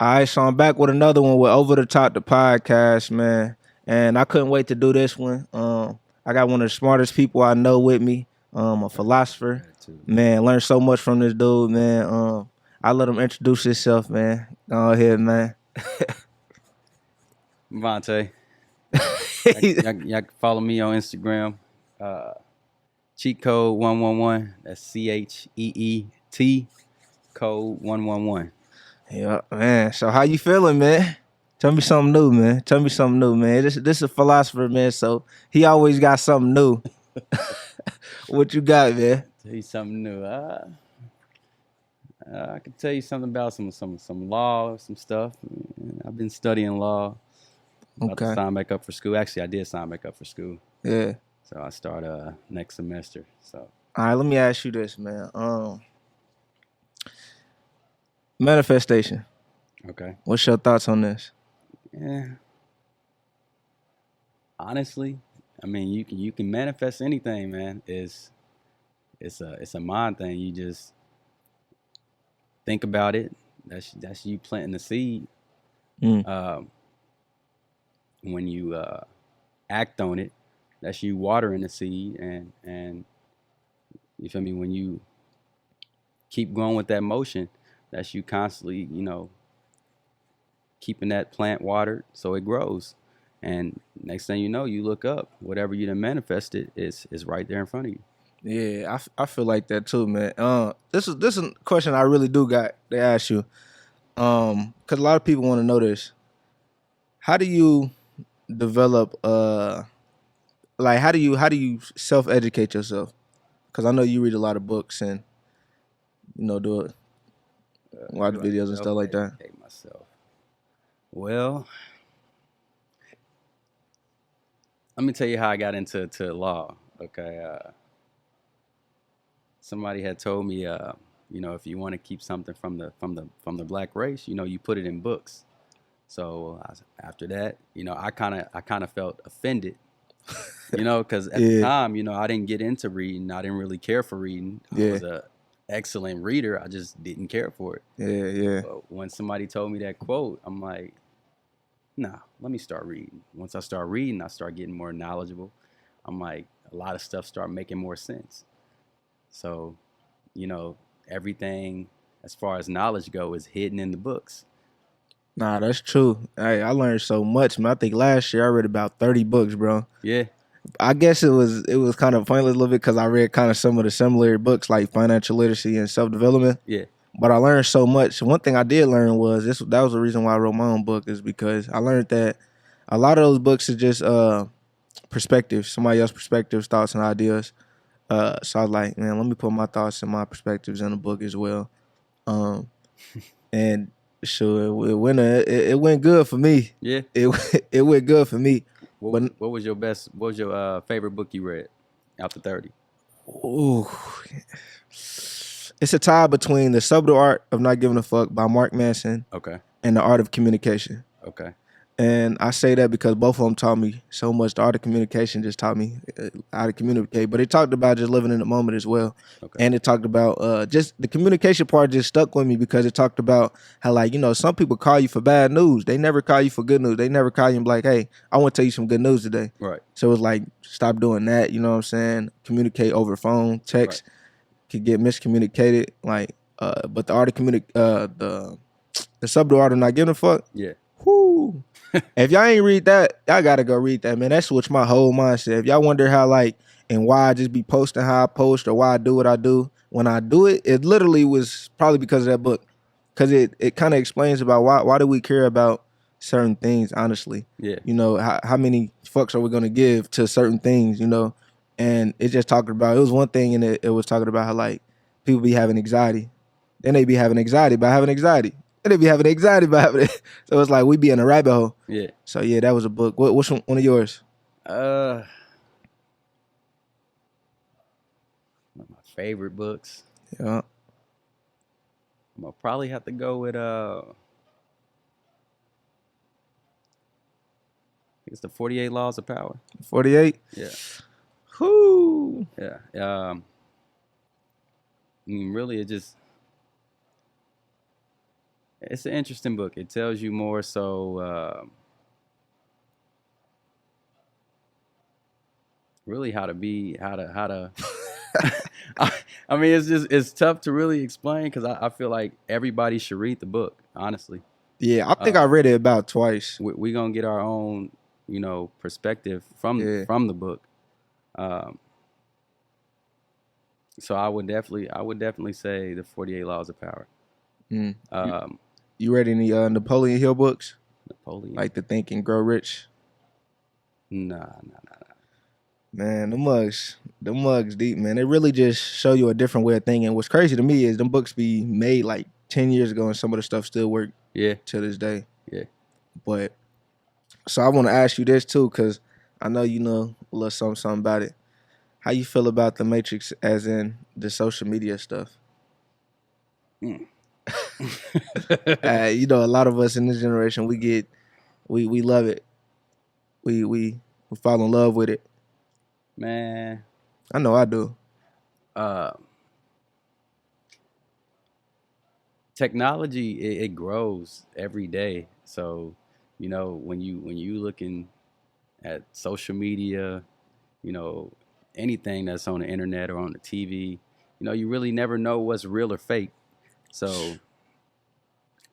All right, so I'm back with another one with Over the Top the podcast, man. And I couldn't wait to do this one. I got one of the smartest people I know with me, a philosopher. Gratitude. Man, learned so much from this dude, man. I let him introduce himself, man. Go ahead, man. VANTE. Y'all can follow me on Instagram. Cheat code 111. That's CHEET code 111. Yeah, man. So how you feeling, man? Tell me something new, man. Tell me something new, man. This is a philosopher, man. So he always got something new. What you got, man? Tell you something new. I can tell you something about some law, some stuff. I've been studying law. About to Okay. sign back up for school. Actually, I did sign back up for school. Yeah. So I start next semester. So All right. Let me ask you this, man. Manifestation. okay. What's your thoughts on this? Yeah. Honestly, I mean you can manifest anything, man. It's a mind thing. You just think about it. That's you planting the seed. Mm. Um, when you act on it, that's you watering the seed, and you feel me. When you keep going with that motion, that's you constantly, keeping that plant watered so it grows. And next thing you know, you look up, whatever you done manifested is right there in front of you. Yeah, I feel like that too, man. This is a question I really do got to ask you. Because a lot of people want to know this. How do you develop? Like how do you self educate yourself? Because I know you read a lot of books and do watch Do I videos and stuff like that. self-educate myself? Well, let me tell you how I got into law. Okay, somebody had told me, if you want to keep something from the black race, you put it in books. So after that, I kind of felt offended, because at the Yeah, time, I didn't get into reading. I didn't really care for reading. I yeah, was a excellent reader. I just didn't care for it. yeah, yeah. But when somebody told me that quote, I'm like, nah, let me start reading. Once I start reading, I start getting more knowledgeable. I'm like, a lot of stuff start making more sense. So, you know, everything as far as knowledge go is hidden in the books. Nah, that's true. I learned so much, man. I think last year I read about 30 books, bro. Yeah, I guess it was kind of pointless a little bit because I read kind of some of the similar books like financial literacy and self development. yeah, But I learned so much. One thing I did learn was that was the reason why I wrote my own book is because I learned that a lot of those books are just perspectives, somebody else's perspectives, thoughts, and ideas. So I was like, man, let me put my thoughts and my perspectives in the book as well. Um, and sure, it went good for me. yeah. It it went good for me. What But what was your best? What was your favorite book you read after 30? ooh, it's a tie between The Subtle Art of Not Giving a Fuck by Mark Manson Okay, and The Art of Communication. okay, And I say that because both of them taught me so much. The art of communication just taught me how to communicate, but it talked about just living in the moment as well. okay. And it talked about just the communication part just stuck with me because it talked about how, like, some people call you for bad news. They never call you for good news. They never call you and be like, hey, I want to tell you some good news today. Right, So it's like, stop doing that. You know what I'm saying? Communicate over phone, right. text could get miscommunicated. Like, but the art of the subtle art of not giving a fuck. Yeah, Whoo. If y'all ain't read that, y'all gotta go read that, man. That switched my whole mindset. If y'all wonder how, like, and why I just be posting how I post or why I do what I do, when I do it, it literally was probably because of that book. Cause it kind of explains about why do we care about certain things, honestly. yeah. How many fucks are we gonna give to certain things. And it just talked about, it was one thing, and it was talking about how, like, people be having anxiety. Then they be having anxiety by having anxiety. And they be having anxiety by having it. So it's like we be in a rabbit hole. Yeah. So yeah, that was a book. What's one of yours? Uh, One of my favorite books. Yeah. I'm gonna probably have to go with I think it's the 48 Laws of Power. 48. Yeah, Whoo. yeah. I mean, really, it just It's an interesting book. It tells you more so really how to I, I mean, it's tough to really explain because I feel like everybody should read the book. Honestly, Yeah, I think I uh, read it about twice. we gonna get our own, perspective Yeah. from the book. Um, so I would definitely say the 48 Laws of Power. Mm. You, Um, you read any Napoleon Hill books? Napoleon. Like the Think and Grow Rich? Nah, nah. Man, the mugs deep, man. They really just show you a different way of thinking. What's crazy to me is them books be made like 10 years ago and some of the stuff still work Yeah, to this day. yeah. But so I want to ask you this too, because I know you know a little something about it. How you feel about the Matrix as in the social media stuff? Mm. You know, a lot of us in this generation, we love it. We fall in love with it. Man, I know I do. uh, technology it grows every day. So, when you looking at social media, you know, anything that's on the internet or on the TV, you really never know what's real or fake. So,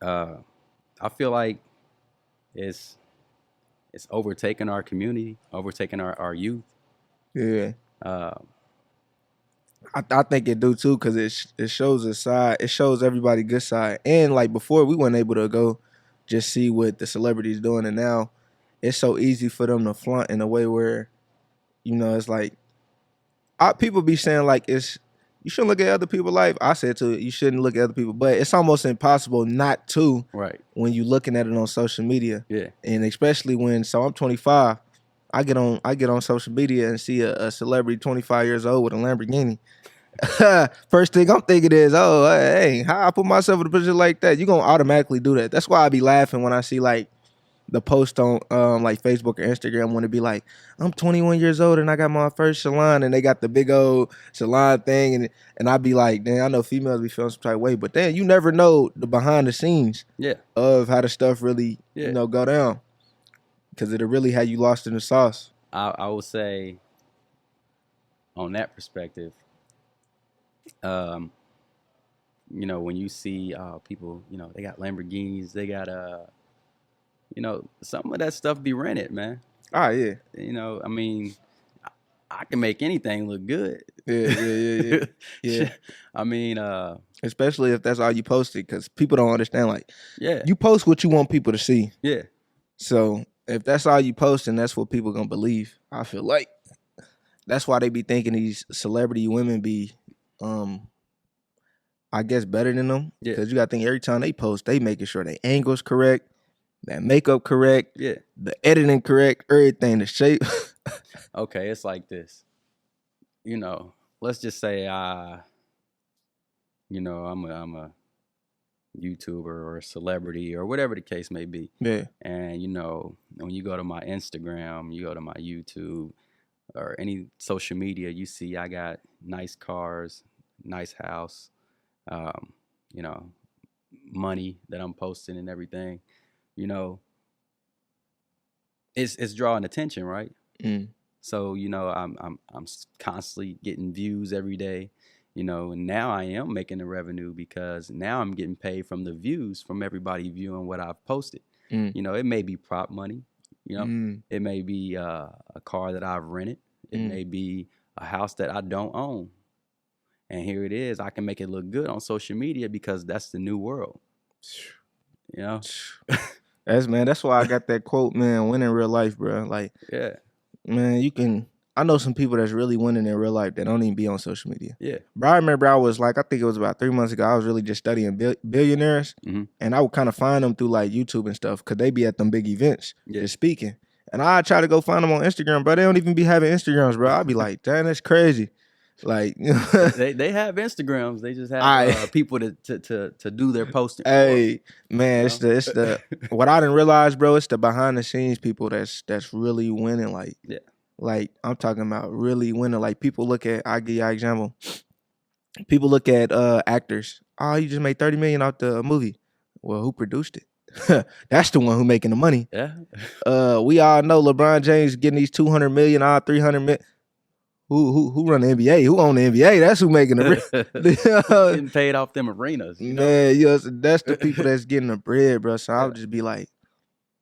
uh, I feel like it's it's overtaking our community, overtaking our youth. Yeah. Uh, I think it do too because it shows a side. It shows everybody good side. And like before, we weren't able to go just see what the celebrities doing, and now it's so easy for them to flaunt in a way where it's like people be saying like it's you shouldn't look at other people's life. I said to it, you shouldn't look at other people, but it's almost impossible not to right. when you looking at it on social media, Yeah. and especially when I'm 25. I get on social media and see a celebrity 25 years old with a Lamborghini. First thing I'm thinking is, oh, hey, how I put myself in a position like that? You're gonna automatically do that. That's why I be laughing when I see like the post on like Facebook or Instagram when it be like, I'm 21 years old and I got my first salon and they got the big old salon thing and I be like, damn, I know females be feeling some type of way, but then you never know the behind the scenes Yeah. of how the stuff really, Yeah. go down. Cause it'll really have you lost in the sauce. I would say on that perspective, um, when you see people, they got Lamborghinis, they got some of that stuff be rented, man. Ah, yeah. I mean, I can make anything look good. Yeah, yeah, yeah, yeah. Yeah. I mean, Especially if that's all you posted, because people don't understand. Like, yeah, you post what you want people to see. yeah, So if that's all you post, and that's what people gonna believe. I feel like that's why they be thinking these celebrity women be, I guess, better than them. yeah, Because you gotta think every time they post, they making sure their angles correct, that makeup correct, yeah. the editing correct, everything, the shape. Okay, it's like this. Let's just say I'm a YouTuber or a celebrity or whatever the case may be. Yeah. And when you go to my Instagram, you go to my YouTube or any social media, you see I got nice cars, nice house, um, you know, money that I'm posting and everything. You know, it's drawing attention, right? Mm. So I'm constantly getting views every day. And now I am making the revenue because now I'm getting paid from the views from everybody viewing what I've posted. Mm. It may be prop money. Mm. It may be a car that I've rented. It Mm. may be a house that I don't own. And here it is. I can make it look good on social media because that's the new world. You know? That's why I got that quote, man, win in real life, bro. Like, Yeah. man, I know some people that's really winning in real life that don't even be on social media. Yeah. But I remember I was like, I think it was about 3 months ago, I was really just studying billionaires. Mm-hmm. And I would kind of find them through like YouTube and stuff because they be at them big events Yeah. just speaking. And I try to go find them on Instagram, bro. They don't even be having Instagrams, bro. I'd be like, damn, that's crazy. Like, they have Instagrams. They just have people to do their posting. Hey, man, You it's the what I didn't realize, bro. It's the behind the scenes people that's really winning. Like, Yeah. like I'm talking about really winning. Like people look at, I give you an example. People look at actors. Oh, you just made 30 million off the movie. Well, who produced it? That's the one who making the money. Yeah. We all know LeBron James getting these 200 million, 300 million. Who run the NBA? Who own the NBA? That's who making the Who's getting paid off them arenas, you know? man. Yes, that's the people that's getting the bread, bro. So Yeah. I'll just be like,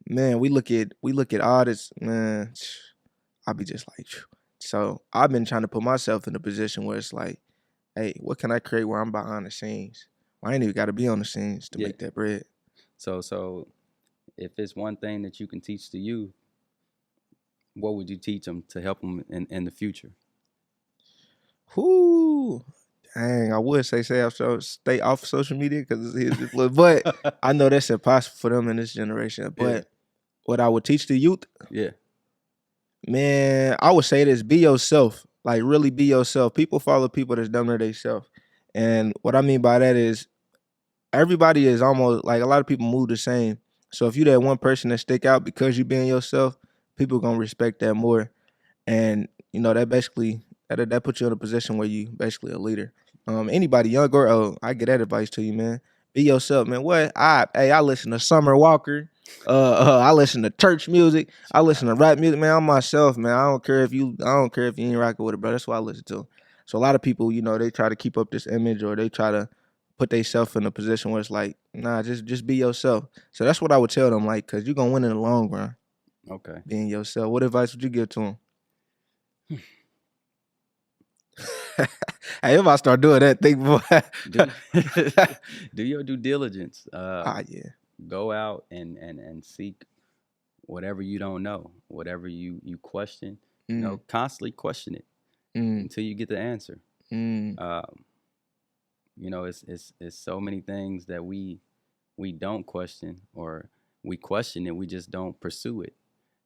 man, we look at all this, man. I'll be just like, phew. So I've been trying to put myself in a position where it's like, hey, what can I create where I'm behind the scenes? I ain't even got to be on the scenes to Yeah. make that bread. So if it's one thing that you can teach the youth, what would you teach them to help them in the future? Whoo, dang! I would say stay off social media because it's his, but I know that's impossible for them in this generation. But Yeah. what I would teach the youth, Yeah. man, I would say this: be yourself. Like really be yourself. People follow people that's dumb to themselves, and what I mean by that is everybody is almost like a lot of people move the same. So if you that one person that stick out because you being yourself, people gonna respect that more. And you know that basically that puts you in a position where you basically a leader. Anybody young or old, I get that advice to you, man. Be yourself, man. I listen to Summer Walker. I listen to church music. I listen to rap music, man. I'm myself, man. I don't care if you ain't rocking with it, bro. That's what I listen to. So a lot of people, you know, they try to keep up this image or they try to put themselves in a position where it's like, nah, just be yourself. So that's what I would tell them, like, cause you're gonna win in the long run. Okay. Being yourself. What advice would you give to them? Hey, if I start doing that, think boy. Do your due diligence. Yeah. Go out and seek whatever you don't know, whatever you question. You know, constantly question it until you get the answer. You know, it's so many things that we don't question, or we question it, we just don't pursue it,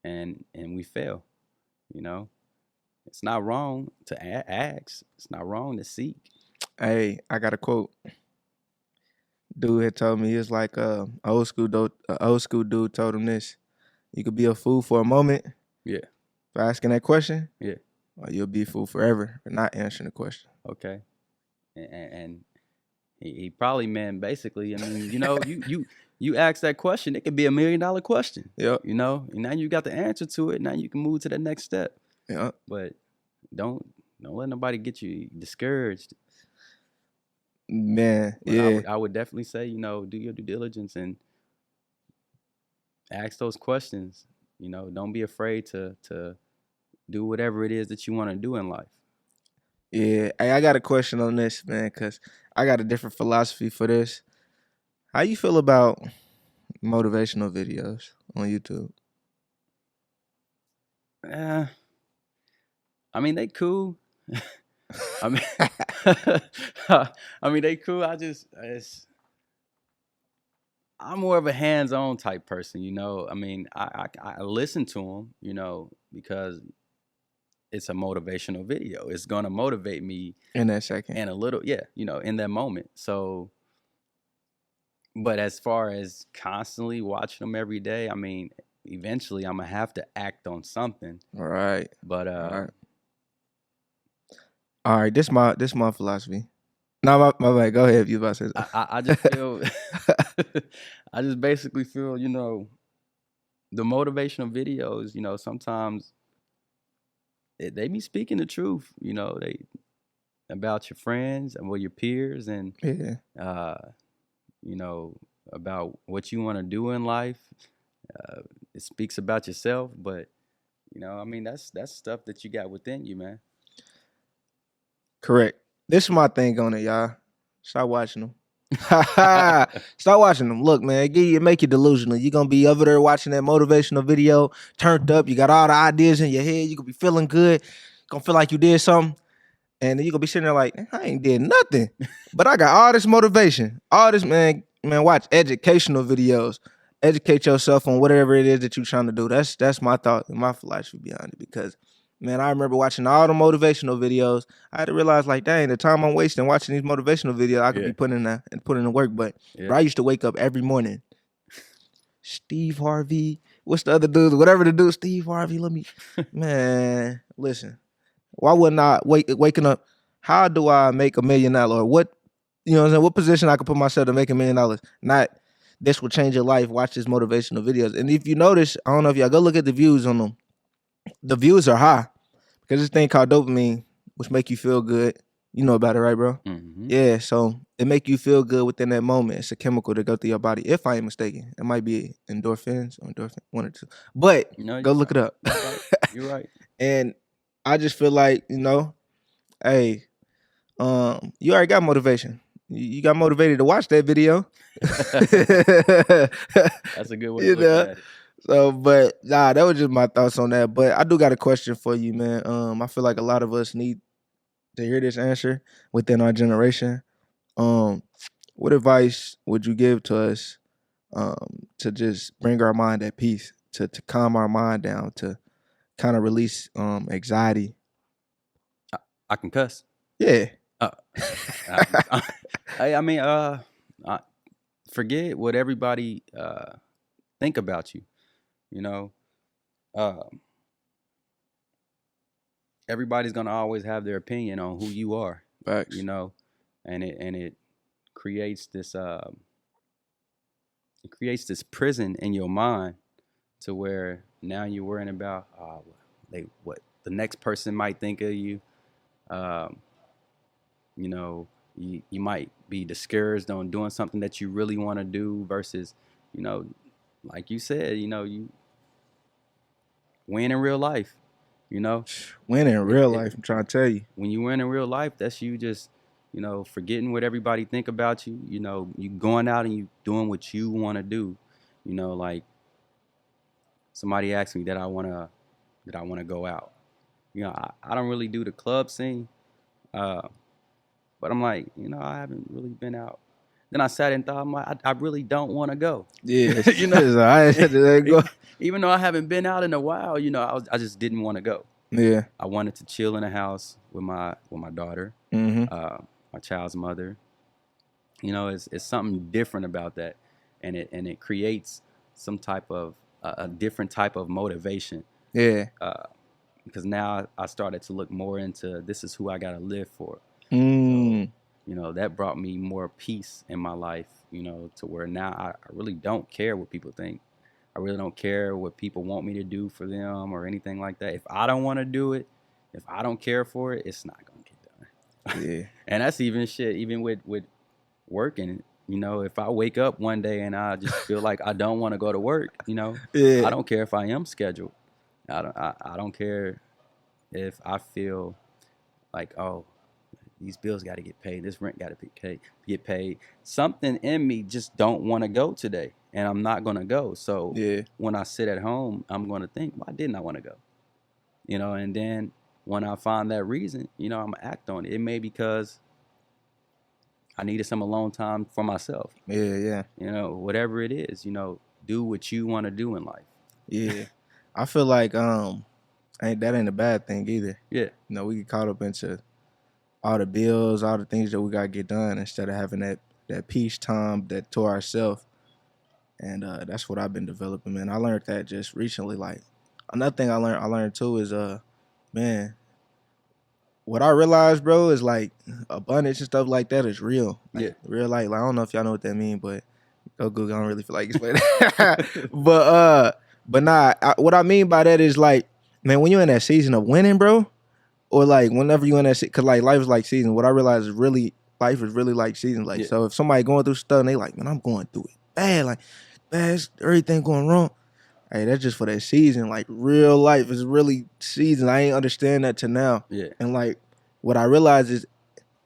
and we fail. You know, it's not wrong to ask. It's not wrong to seek. Hey, I got a quote. Dude had told me he was like old school dude told him this. You could be a fool for a moment Yeah. for asking that question, Yeah. or you'll be a fool forever for not answering the question. Okay. And he probably meant basically. I mean, you know, you ask that question, it could be $1 million question. Yep. You know, and now you got the answer to it. Now you can move to the next step. Yep. But don't let nobody get you discouraged. Man, But yeah. I would definitely say, you know, do your due diligence and ask those questions. You know, don't be afraid to do whatever it is that you want to do in life. Yeah. Hey, I got a question on this, man, because I got a different philosophy for this. How you feel about motivational videos on YouTube? I mean, they cool. I mean, they cool. I'm more of a hands-on type person, you know. I mean, I listen to them, you know, because it's a motivational video. It's gonna motivate me In that second. in a little, yeah, you know, in that moment. So, but as far as constantly watching them every day, I mean, eventually I'm gonna have to act on something. All right. But All right. This my philosophy. No, my bad. Go ahead if you about to say something. I just feel, I just basically feel, you know, the motivational videos, you know, sometimes they be speaking the truth, you know, they about your friends and your peers, and Yeah. you know, about what you want to do in life. It speaks about yourself, but you know, I mean, that's stuff that you got within you, man. Correct. This is my thing on it, y'all. Stop watching them. Start watching them. Look, man, make you delusional. You're gonna be over there watching that motivational video, turned up. You got all the ideas in your head. You gonna be feeling good. Gonna feel like you did something. And then you gonna be sitting there like, I ain't did nothing. But I got all this motivation. All this, man, watch educational videos. Educate yourself on whatever it is that you're trying to do. That's my thought, my philosophy behind it. Because, man, I remember watching all the motivational videos. I had to realize, like, dang, the time I'm wasting watching these motivational videos, I could be putting in the work. But bro, I used to wake up every morning. Steve Harvey, what's the other dude? Whatever the dude, Steve Harvey. Man, listen. Why wouldn't I waking up? How do I make $1 million? Or what, you know what I'm saying? What position I could put myself to make $1 million? Not this will change your life. Watch this motivational videos. And if you notice, I don't know if y'all go look at the views on them. The views are high because this thing called dopamine, which make you feel good. You know about it, right, bro? Mm-hmm. Yeah, so it make you feel good within that moment. It's a chemical that go through your body. If I ain't mistaken, it might be endorphins or endorphin, one or two. But No, go look it up. you're right. You're right. And I just feel like, hey, you already got motivation. You got motivated to watch that video. That's a good way you of looking know. at it. So, but nah, that was just my thoughts on that. But I do got a question for you, man. I feel like a lot of us need to hear this answer within our generation. What advice would you give to us to just bring our mind at peace, to calm our mind down, to kind of release anxiety? I can cuss. Yeah. Uh, I mean, forget what everybody think about you. You know, everybody's gonna always have their opinion on who you are. Facts. You know, and it creates this prison in your mind to where now you're worrying about what the next person might think of you. Um, you know, you might be discouraged on doing something that you really want to do versus, like you said, you win in real life. Win in real life, I'm trying to tell you. When you win in real life, that's you just, forgetting what everybody think about you. You going out and you doing what you want to do. Like somebody asked me that I wanna go out. I don't really do the club scene, but I'm like, I haven't really been out. Then I sat and thought, I'm like, I really don't want to go. Yeah. Go. Even though I haven't been out in a while, I just didn't want to go. Yeah. I wanted to chill in the house with my daughter, my child's mother. It's something different about that, and it creates some type of a different type of motivation. Yeah. Because now I started to look more into this is who I gotta live for. So, that brought me more peace in my life. To where now I really don't care what people think. I really don't care what people want me to do for them or anything like that. If I don't want to do it, if I don't care for it, it's not gonna get done. Yeah. And that's even with working. If I wake up one day and I just feel like I don't want to go to work, Yeah. I don't care if I am scheduled. I don't care if I feel like, oh, these bills got to get paid, this rent got to get paid. Something in me just don't want to go today, and I'm not gonna go. So when I sit at home, I'm gonna think, why didn't I want to go? And then when I find that reason, I'm gonna act on it. It may because I needed some alone time for myself. Yeah. Whatever it is, do what you want to do in life. Yeah. I feel like that ain't a bad thing either. Yeah. We get caught up into all the bills, all the things that we gotta get done instead of having that peace time that to ourselves. And that's what I've been developing, man. I learned that just recently. Like another thing I learned too is man, what I realized, bro, is like abundance and stuff like that is real. Like, real life. Like I don't know if y'all know what that means, but go Google. I don't really feel like explaining. But nah. What I mean by that is like, man, when you're in that season of winning, bro, or like whenever you in that, cause like life is like season. What I realize is really life is really like season. Like so, if somebody going through stuff and they like, man, I'm going through it bad, like bad, everything going wrong. Hey, that's just for that season. Like real life is really season. I ain't understand that till now. Yeah. And like what I realize is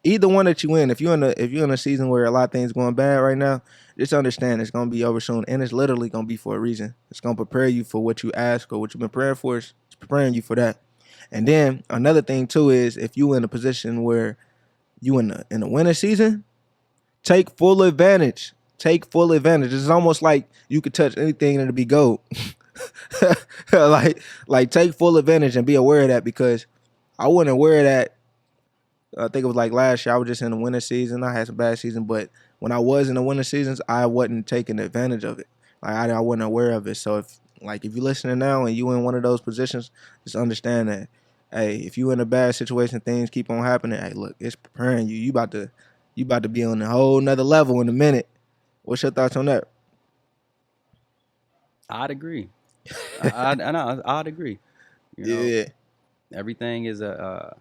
either one that you in, if you're in a season where a lot of things going bad right now, just understand it's gonna be over soon, and it's literally gonna be for a reason. It's gonna prepare you for what you ask or what you've been praying for. It's preparing you for that. And then another thing too is if you in a position where you in the winter season, take full advantage. Take full advantage. It's almost like you could touch anything and it'll be gold. like take full advantage and be aware of that, because I wasn't aware of that. I think it was like last year. I was just in the winter season. I had some bad season, but when I was in the winter seasons, I wasn't taking advantage of it. Like I wasn't aware of it. So if you're listening now and you in one of those positions, just understand that, hey, if you in a bad situation, things keep on happening. Hey, look, it's preparing you. You about to be on a whole nother level in a minute. What's your thoughts on that? I'd agree. I know. I'd agree. You know, Yeah. everything is a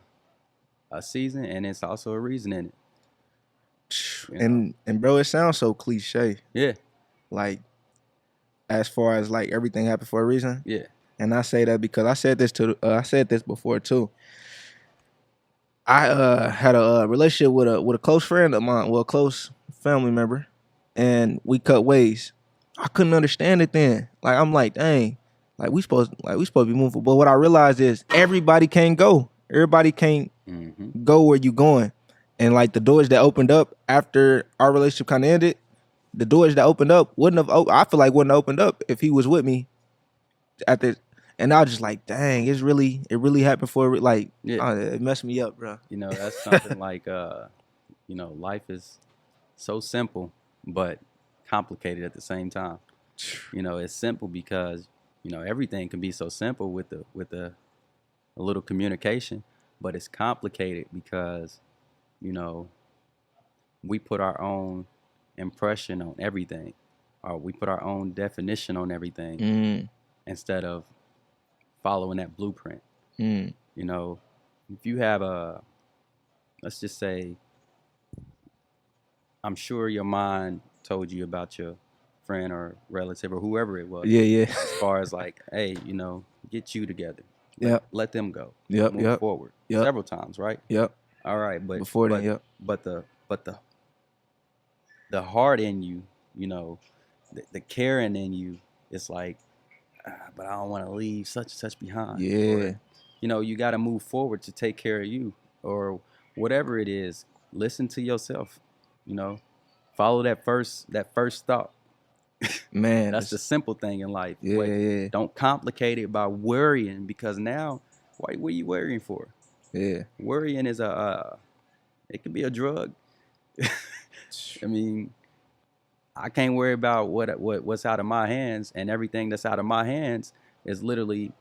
season, and it's also a reason in it. You know. And bro, it sounds so cliche. Yeah. Like as far as like everything happened for a reason. Yeah. And I say that because I said this before too. I had a relationship with a close friend of mine, well, a close family member, and we cut ways. I couldn't understand it then. Like I'm like, dang, like we supposed to be moving. But what I realized is everybody can't go. Everybody can't Hmm. go where you going. And like the doors that opened up after our relationship kind of ended, the doors that opened up wouldn't have. I feel like wouldn't have opened up if he was with me at the. And I was just like, dang, it really happened for like, Yeah. it messed me up, bro. You know, that's something like life is so simple but complicated at the same time. You know, it's simple because everything can be so simple with a little communication, but it's complicated because you know we put our own impression on everything, or we put our own definition on everything Mm, instead of following that blueprint. mm, You know, if you have a, let's just say, I'm sure your mind told you about your friend or relative or whoever it was, yeah, yeah. as far as like, hey, get you together, let Yep, let them go, yep, move yep, forward, yep, several times, right? yep. All right, but Before then, but yep. but the heart in you, you know, the caring in you, it's like, but I don't want to leave such and such behind, or Yeah, you got to move forward to take care of you, or whatever it is. Listen to yourself, you know, follow that first thought. man. That's the simple thing in life. Yeah, But yeah, don't complicate it by worrying, because now, what are you worrying for? yeah. Worrying is it can be a drug. I mean, I can't worry about what's out of my hands, and everything that's out of my hands is literally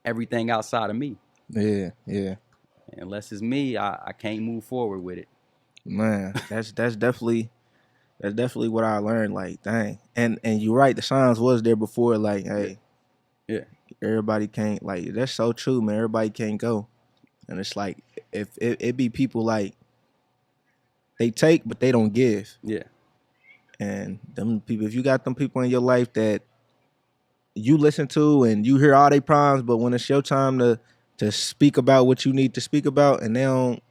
everything outside of me. Yeah, yeah. Unless it's me, I can't move forward with it. Man, that's definitely what I learned. Like, dang. And you're right. The signs was there before. Like, Yeah, hey, yeah, everybody can't. Like, that's so true, man. Everybody can't go. And it's like if it be people like they take but they don't give. yeah, And them people, if you got them people in your life that you listen to and you hear all their problems, but when it's your time to speak about what you need to speak about, and they don't,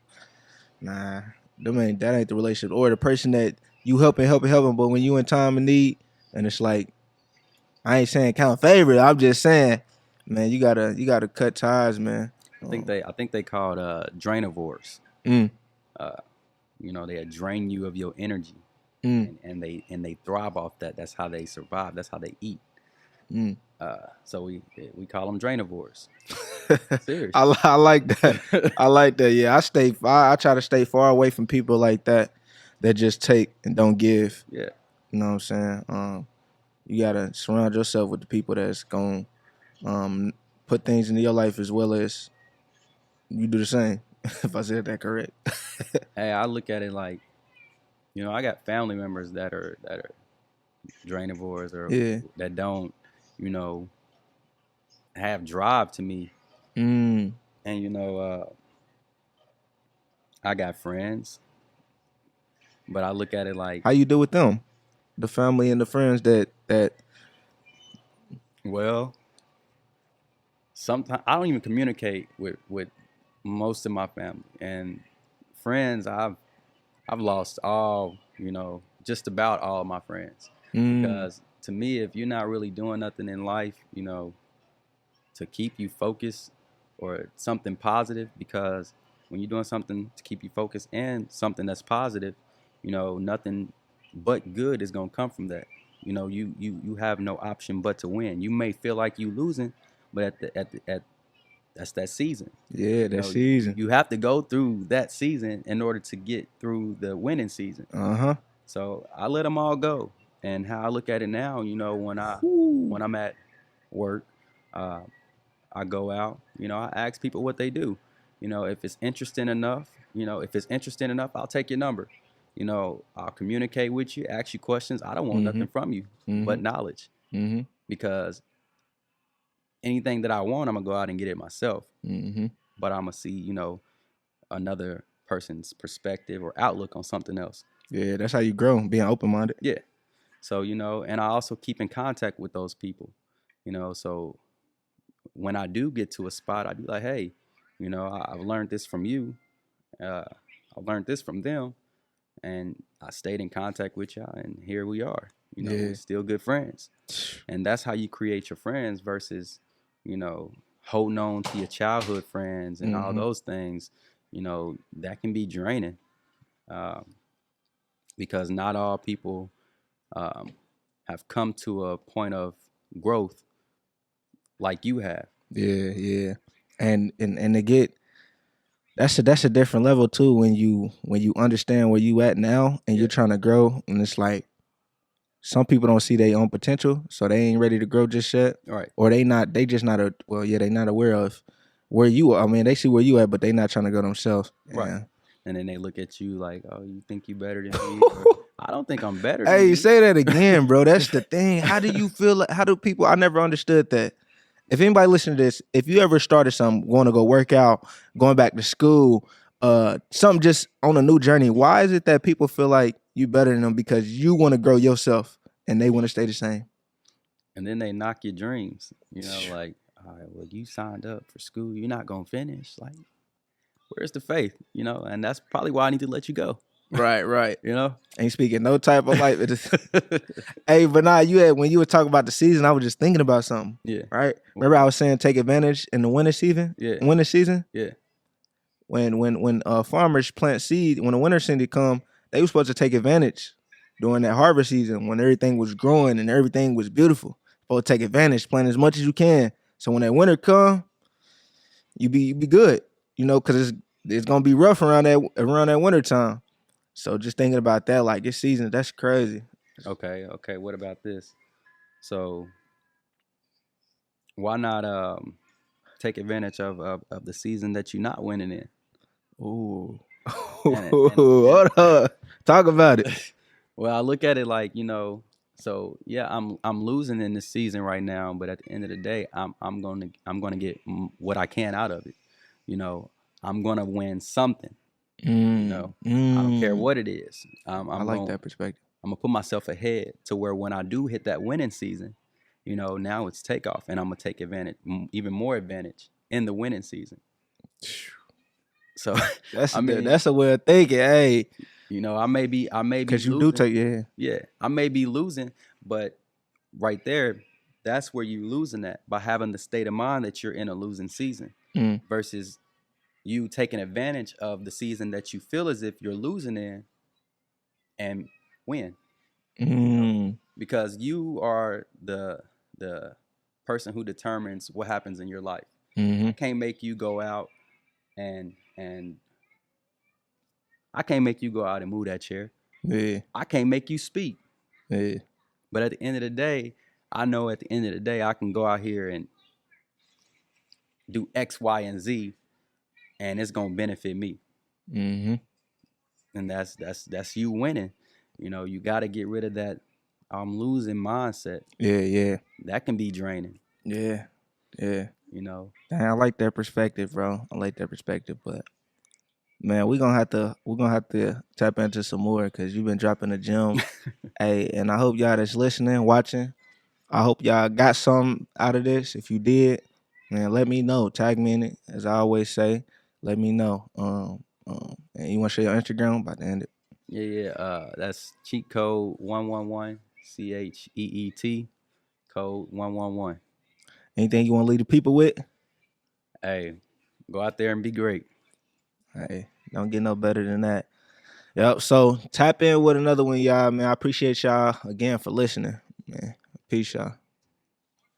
nah, that ain't the relationship. Or the person that you helping, but when you in time of need, and it's like, I ain't saying count favorite. I'm just saying, man, you gotta cut ties, man. I think they called drainivores. Mm, Uh, they drain you of your energy, mm, and they thrive off that. That's how they survive. That's how they eat. mm. So we call them drainivores. I, Serious. I like that. I like that. Yeah, I try to stay far away from people like that that just take and don't give. Yeah, You know what I'm saying? You gotta surround yourself with the people that's gonna put things into your life as well as you do the same. If I said that correct. hey, I look at it like, I got family members that are drainivores, or Yeah. that don't, you know, have drive to me. Mm. And I got friends, but I look at it like, How you do with them? The family and the friends that well, sometimes I don't even communicate with most of my family and friends. I've lost just about all of my friends, mm, because to me, if you're not really doing nothing in life, to keep you focused, or something positive, because when you're doing something to keep you focused and something that's positive, nothing but good is going to come from that. You have no option but to win. You may feel like you losing, but at that's that season. yeah, you that know you, season. you have to go through that season in order to get through the winning season. Uh-huh. So I let them all go. And how I look at it now, Whew. when I'm at work, uh, I go out, I ask people what they do. If it's interesting enough, I'll take your number. I'll communicate with you, ask you questions. I don't want Mm-hmm. nothing from you Mm-hmm. but knowledge. Mm-hmm. because anything that I want, I'm gonna go out and get it myself. Mm-hmm. But I'm gonna see, another person's perspective or outlook on something else. Yeah, that's how you grow, being open minded. Yeah. So, and I also keep in contact with those people, so when I do get to a spot, I'd be like, hey, I've learned this from you. Uh, I learned this from them, and I stayed in contact with y'all, and here we are. Yeah. We're still good friends. And that's how you create your friends versus, holding on to your childhood friends and all those things. That can be draining, because not all people have come to a point of growth like you have. Yeah, yeah. And to get that's a different level too when you understand where you at now and you're trying to grow, and it's like some people don't see their own potential, so they ain't ready to grow just yet. Right. Or they just not they not aware of where you are. I mean, they see where you at, but they not trying to go themselves. Right. Yeah. And then they look at you like, oh, you think you better than me? Or, I don't think I'm better than Hey, you. say that again, bro. That's the thing. How do you feel? How do people? I never understood that. If anybody listening to this, if you ever started something, going to go work out, going back to school, something just on a new journey, why is it that people feel like you better than them because you want to grow yourself and they want to stay the same? And then they knock your dreams. Like, all right, well, you signed up for school, you're not gonna finish. Like, where's the faith? And that's probably why I need to let you go. Right. You know? Ain't speaking no type of life. Hey, but nah, when you were talking about the season, I was just thinking about something. Yeah. Right? Remember I was saying take advantage in the winter season? Yeah. Winter season? Yeah. When farmers plant seed, when the winter season come, they were supposed to take advantage during that harvest season when everything was growing and everything was beautiful. Supposed to take advantage, plant as much as you can. So when that winter come, you be good. Because it's gonna be rough around that winter time. So just thinking about that, like this season, that's crazy. Okay. What about this? So why not take advantage of the season that you're not winning in? Ooh. And Hold up. Talk about it. Well, I look at it like, so yeah, I'm losing in this season right now, but at the end of the day, I'm gonna get what I can out of it. I'm gonna win something. I don't care what it is. I like that perspective. I'm gonna put myself ahead to where when I do hit that winning season, now it's takeoff, and I'm gonna take advantage, even more advantage in the winning season. So that's a way of thinking. Hey, I may be because you losing. do take Yeah, I may be losing, but right there, that's where you're losing at by having the state of mind that you're in a losing season versus you taking advantage of the season that you feel as if you're losing in and win. Because you are the person who determines what happens in your life. I can't make you go out and I can't make you go out and move that chair. Yeah. I can't make you speak. Yeah. But at the end of the day, I know at the end of the day, I can go out here and do X, Y, and Z, and it's gonna benefit me. And that's you winning. You got to get rid of that I'm losing mindset. Yeah. That can be draining. Yeah. Dang, I like that perspective, bro. I like that perspective, but man, we're gonna have to tap into some more because you've been dropping the gem. Hey, and I hope y'all that's listening, watching, I hope y'all got something out of this. If you did, man, let me know. Tag me in it, as I always say. Let me know. And you want to share your Instagram? About to end it. Yeah. That's cheat code 111 CHEET code 111. Anything you want to leave the people with? Hey, go out there and be great. Hey, don't get no better than that. Yep. So tap in with another one, y'all. Man, I appreciate y'all again for listening. Man, peace, y'all.